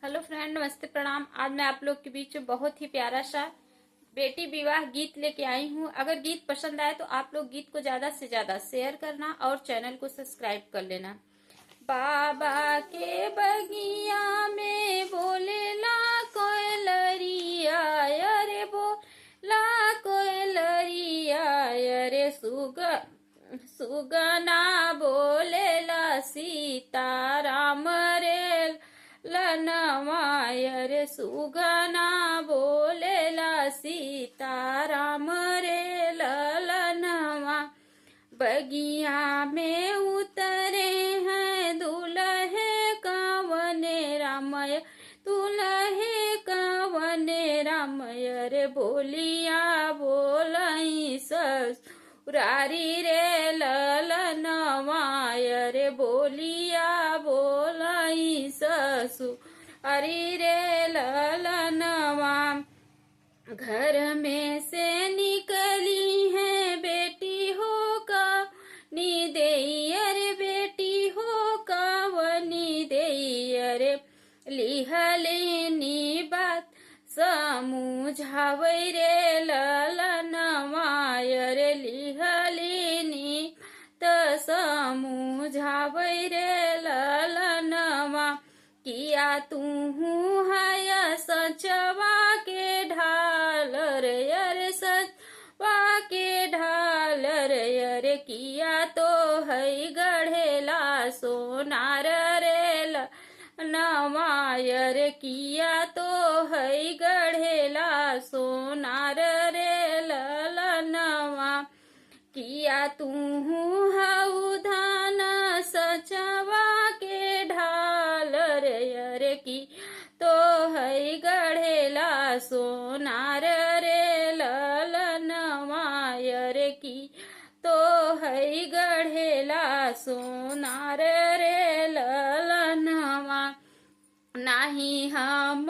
Hello friend, नमस्ते, प्रणाम। आज मैं आप लोग के बीच में बहुत ही प्यारा सा बेटी विवाह गीत लेके आई हूँ। अगर गीत पसंद आए तो आप लोग गीत को ज्यादा से ज्यादा शेयर करना और चैनल को सब्सक्राइब कर लेना। बाबा के बगिया में बोलेला कोयलरिया, अरे बोला कोयलरिया, अरे सुगना बोलेला सीताराम रे लनवाय रे सुगना बोलेला सीताराम रे ललनवा। बगिया में उतरे हैं दूल्हे कावने रामय, दूल्हे कावने रामय रे बोलिया बोलई ससुरारी रे ललनवाय रे बोलिया बोलई ससुरारी रे ललनवा। घर में से निकली है बेटी हो कावनी देई, अरे बेटी हो कावनी देई, अरे लिहलेनी बात समझावै रे ललनवाय रे लिहलेनी त समझावै रे ललनवा। किया तू है सचवा के ढाल रे, अरे सचवा के ढाल रे, अरे किया तो है गढ़ेला सोनार रे नवाय रे, किया तो है गढ़ेला सोनार रे ललनवा। किया तू हऊ धान सचवा के ढाल रे, अरे की तो है गढ़ेला सोनार रे ललनवाय रे, की तो है गढ़ेला सोनार रे ललनवा। नाही हम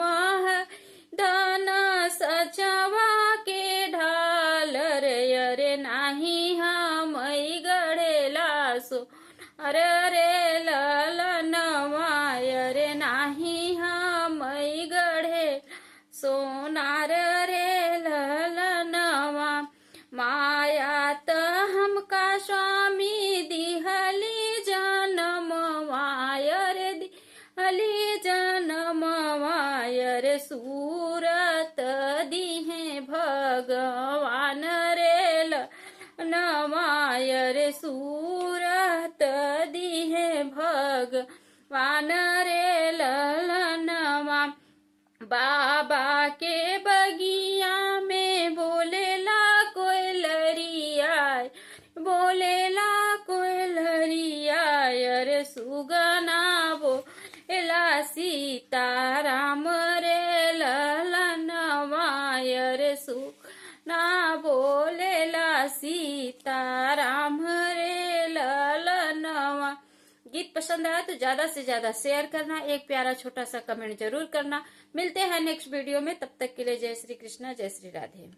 धन सचवा के ढाल रे, अरे नाही हम गढ़ेला सोनार रे ललनवाय रे, नाही हम गढ़े सोनार रे ललनवा। माया त हमका स्वामी दिहली जनमवाय रे, दिहली जनमवाय रे, सूरत दिहे भगवान रे ललनवाय रे, सूरत दिहे भगवान रे ललनवा। बाबा के बगिया में बोलेला कोयलरिया, बोलेला कोयलरिया, अरे सुगना बोलेला सीताराम रे ललनवाय रे, सुगना बोलेला सीताराम रे ललनवा। गीत पसंद आया तो ज्यादा से ज्यादा शेयर करना, एक प्यारा छोटा सा कमेंट जरूर करना। मिलते हैं नेक्स्ट वीडियो में, तब तक के लिए जय श्री कृष्णा, जय श्री राधे।